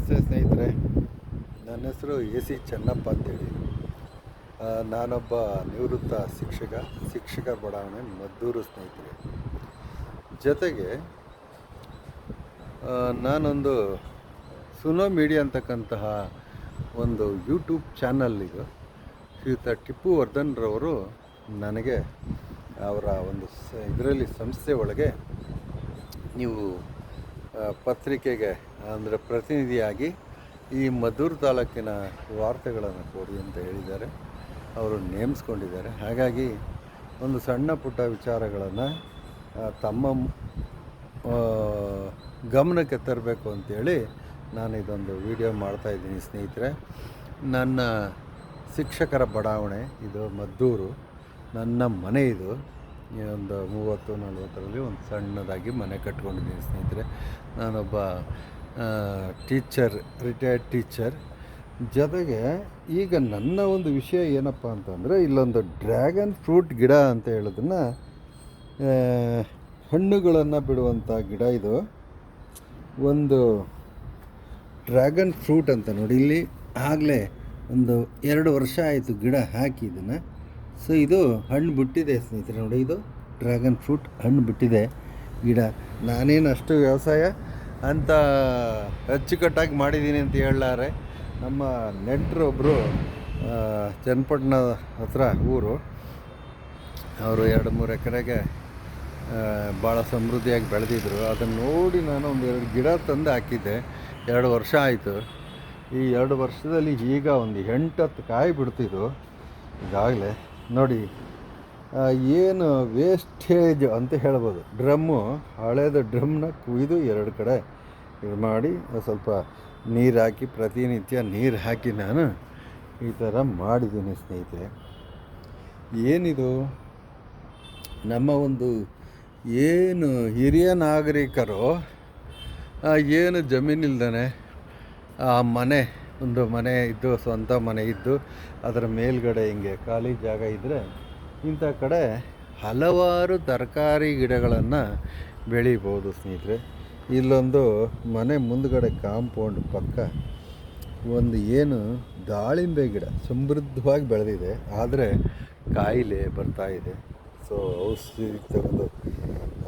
ನಮಸ್ತೆ ಸ್ನೇಹಿತರೆ. ನನ್ನ ಹೆಸರು ಎ ಸಿ ಚೆನ್ನಪ್ಪ ಅಂತೇಳಿ. ನಾನೊಬ್ಬ ನಿವೃತ್ತ ಶಿಕ್ಷಕರ ಬಡಾವಣೆ ಮದ್ದೂರು ಸ್ನೇಹಿತರೆ. ಜೊತೆಗೆ ನಾನೊಂದು ಸುನೋ ಮೀಡಿಯಾ ಅಂತಕ್ಕಂತಹ ಒಂದು ಯೂಟ್ಯೂಬ್ ಚಾನಲ್ಲಿಗೆ ಶ್ರೀಯುತ ಟಿಪ್ಪು ವರ್ಧನ್ರವರು ನನಗೆ ಅವರ ಒಂದು ಇದರಲ್ಲಿ ಸಂಸ್ಥೆ ಒಳಗೆ ನೀವು ಪತ್ರಿಕೆಗೆ ಅಂದರೆ ಪ್ರತಿನಿಧಿಯಾಗಿ ಈ ಮದ್ದೂರು ತಾಲೂಕಿನ ವಾರ್ತೆಗಳನ್ನು ಕೊಡಿ ಅಂತ ಹೇಳಿದ್ದಾರೆ. ಅವರು ನೇಮಿಸ್ಕೊಂಡಿದ್ದಾರೆ. ಹಾಗಾಗಿ ಒಂದು ಸಣ್ಣ ಪುಟ್ಟ ವಿಚಾರಗಳನ್ನು ತಮ್ಮ ಗಮನಕ್ಕೆ ತರಬೇಕು ಅಂತೇಳಿ ನಾನು ಇದೊಂದು ವಿಡಿಯೋ ಮಾಡ್ತಾಯಿದ್ದೀನಿ ಸ್ನೇಹಿತರೆ. ನನ್ನ ಶಿಕ್ಷಕರ ಬಡಾವಣೆ ಇದು ಮದ್ದೂರು, ನನ್ನ ಮನೆ ಇದು. ಒಂದು 30-40ರಲ್ಲಿ ಒಂದು ಸಣ್ಣದಾಗಿ ಮನೆ ಕಟ್ಕೊಂಡಿದ್ದೀನಿ ಸ್ನೇಹಿತರೆ. ನಾನೊಬ್ಬ ರಿಟೈರ್ಡ್ ಟೀಚರ್. ಜೊತೆಗೆ ಈಗ ನನ್ನ ಒಂದು ವಿಷಯ ಏನಪ್ಪ ಅಂತಂದರೆ, ಇಲ್ಲೊಂದು ಡ್ರ್ಯಾಗನ್ ಫ್ರೂಟ್ ಗಿಡ ಅಂತ ಹೇಳೋದನ್ನು, ಹಣ್ಣುಗಳನ್ನು ಬಿಡುವಂಥ ಗಿಡ ಇದು. ಒಂದು ಡ್ರ್ಯಾಗನ್ ಫ್ರೂಟ್ ಅಂತ ನೋಡಿ, ಇಲ್ಲಿ ಆಗಲೇ ಒಂದು 2 ವರ್ಷ ಆಯಿತು ಗಿಡ ಹಾಕಿ ಇದನ್ನು. ಸೊ ಇದು ಹಣ್ಣು ಬಿಟ್ಟಿದೆ ಸ್ನೇಹಿತರೆ. ನೋಡಿ, ಇದು ಡ್ರ್ಯಾಗನ್ ಫ್ರೂಟ್ ಹಣ್ಣು ಬಿಟ್ಟಿದೆ ಗಿಡ. ನಾನೇನು ಅಷ್ಟು ವ್ಯವಸಾಯ ಅಂತ ಅಚ್ಚುಕಟ್ಟಾಗಿ ಮಾಡಿದ್ದೀನಿ ಅಂತ ಹೇಳಲಾರೆ. ನಮ್ಮ ನೆಂಟರೊಬ್ಬರು ಚನ್ನಪಟ್ಟಣ ಹತ್ರ ಊರು, ಅವರು 2-3 ಎಕರೆಗೆ ಭಾಳ ಸಮೃದ್ಧಿಯಾಗಿ ಬೆಳೆದಿದ್ರು. ಅದನ್ನು ನೋಡಿ ನಾನು ಒಂದು 2 ಗಿಡ ತಂದು ಹಾಕಿದ್ದೆ. 2 ವರ್ಷ ಆಯಿತು. ಈ 2 ವರ್ಷದಲ್ಲಿ ಈಗ ಒಂದು 8-10 ಕಾಯಿ ಬಿಡ್ತಿದ್ದು. ಈಗಾಗಲೇ ನೋಡಿ, ಏನು ವೇಸ್ಟೇಜ್ ಅಂತ ಹೇಳ್ಬೋದು. ಹಳೇದು ಡ್ರಮ್ನ ಕುಯ್ದು 2 ಕಡೆ ಇದು ಮಾಡಿ ಸ್ವಲ್ಪ ನೀರು ಹಾಕಿ, ಪ್ರತಿನಿತ್ಯ ನೀರು ಹಾಕಿ ನಾನು ಈ ಥರ ಮಾಡಿದ್ದೀನಿ ಸ್ನೇಹಿತರೆ. ಏನಿದು ನಮ್ಮ ಒಂದು ಏನು ಹಿರಿಯ ನಾಗರಿಕರು ಏನು ಜಮೀನಿಲ್ದೇ ಆ ಒಂದು ಮನೆ ಇದ್ದು, ಸ್ವಂತ ಮನೆ ಇದ್ದು, ಅದರ ಮೇಲ್ಗಡೆ ಹಿಂಗೆ ಖಾಲಿ ಜಾಗ ಇದ್ದರೆ ಇಂಥ ಕಡೆ ಹಲವಾರು ತರಕಾರಿ ಗಿಡಗಳನ್ನು ಬೆಳಿಬೋದು ಸ್ನೇಹಿತರೆ. ಇಲ್ಲೊಂದು ಮನೆ ಮುಂದುಗಡೆ ಕಾಂಪೌಂಡ್ ಪಕ್ಕ ಒಂದು ಏನು ದಾಳಿಂಬೆ ಗಿಡ ಸಮೃದ್ಧವಾಗಿ ಬೆಳೆದಿದೆ, ಆದರೆ ಕಾಯಿಲೆ ಬರ್ತಾಯಿದೆ. ಸೊ ಔಷಧಿ ತಗೊಂಡು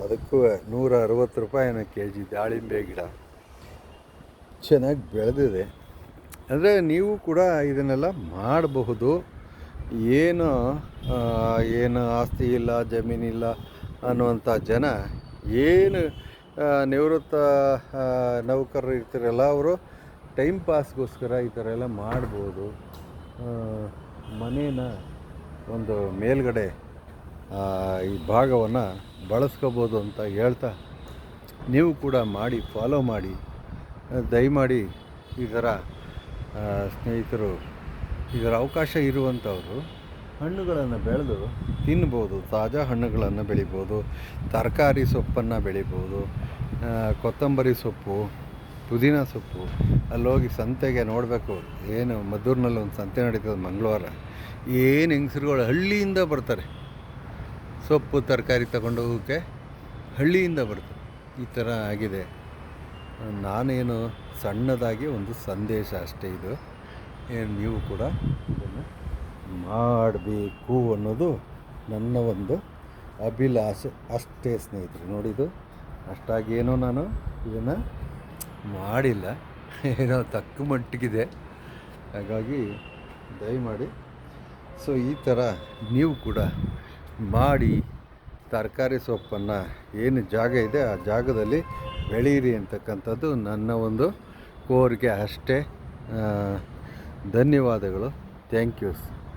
ಅದಕ್ಕೂ 160 ರೂಪಾಯಿನ kg ದಾಳಿಂಬೆ ಗಿಡ ಚೆನ್ನಾಗಿ ಬೆಳೆದಿದೆ. ಅಂದರೆ ನೀವು ಕೂಡ ಇದನ್ನೆಲ್ಲ ಮಾಡಬಹುದು. ಏನು ಆಸ್ತಿ ಇಲ್ಲ, ಜಮೀನಿಲ್ಲ ಅನ್ನುವಂಥ ಜನ, ಏನು ನಿವೃತ್ತ ನೌಕರರು ಇರ್ತಾರಲ್ಲ, ಅವರು ಟೈಮ್ ಪಾಸ್ಗೋಸ್ಕರ ಈ ಥರ ಎಲ್ಲ ಮಾಡ್ಬೋದು. ಮನೇನ ಒಂದು ಮೇಲ್ಗಡೆ ಈ ಭಾಗವನ್ನು ಬಳಸ್ಕೋಬೋದು ಅಂತ ಹೇಳ್ತಾ, ನೀವು ಕೂಡ ಮಾಡಿ, ಫಾಲೋ ಮಾಡಿ. ದಯಮಾಡಿ ಈ ಥರ ಸ್ನೇಹಿತರು, ಇದರ ಅವಕಾಶ ಇರುವಂಥವರು ಹಣ್ಣುಗಳನ್ನು ಬೆಳೆದು ತಿನ್ಬೋದು. ತಾಜಾ ಹಣ್ಣುಗಳನ್ನು ಬೆಳಿಬೋದು, ತರಕಾರಿ ಸೊಪ್ಪನ್ನು ಬೆಳಿಬೋದು, ಕೊತ್ತಂಬರಿ ಸೊಪ್ಪು, ಪುದೀನ ಸೊಪ್ಪು. ಅಲ್ಲೋಗಿ ಸಂತೆಗೆ ನೋಡಬೇಕು. ಏನು ಮದ್ದೂರಿನಲ್ಲಿ ಒಂದು ಸಂತೆ ನಡೀತದೆ ಮಂಗಳವಾರ. ಏನು ಹೆಂಗಸರುಗಳು ಹಳ್ಳಿಯಿಂದ ಬರ್ತಾರೆ, ಸೊಪ್ಪು ತರಕಾರಿ ತಗೊಂಡೋಗೋಕ್ಕೆ ಹಳ್ಳಿಯಿಂದ ಬರ್ತಾರೆ. ಈ ಥರ ಆಗಿದೆ. ನಾನೇನು ಸಣ್ಣದಾಗಿ ಒಂದು ಸಂದೇಶ ಅಷ್ಟೇ ಇದು. ಏನು ನೀವು ಕೂಡ ಇದನ್ನು ಮಾಡಬೇಕು ಅನ್ನೋದು ನನ್ನ ಒಂದು ಅಭಿಲಾಷೆ ಅಷ್ಟೇ ಸ್ನೇಹಿತರೆ. ನೋಡಿದ್ದು ಅಷ್ಟಾಗೇನೋ ನಾನು ಇದನ್ನು ಮಾಡಿಲ್ಲ, ಏನೋ ತಕ್ಕ ಮಟ್ಟಿಗಿದೆ. ಹಾಗಾಗಿ ದಯಮಾಡಿ ಸೊ ಈ ಥರ ನೀವು ಕೂಡ ಮಾಡಿ, ತರಕಾರಿ ಸೊಪ್ಪನ್ನು ಏನು ಜಾಗ ಇದೆ ಆ ಜಾಗದಲ್ಲಿ ಬೆಳೀರಿ ಅಂತಕ್ಕಂಥದ್ದು ನನ್ನ ಒಂದು ಕೋರಿಕೆ ಅಷ್ಟೇ. ಧನ್ಯವಾದಗಳು. Thank you.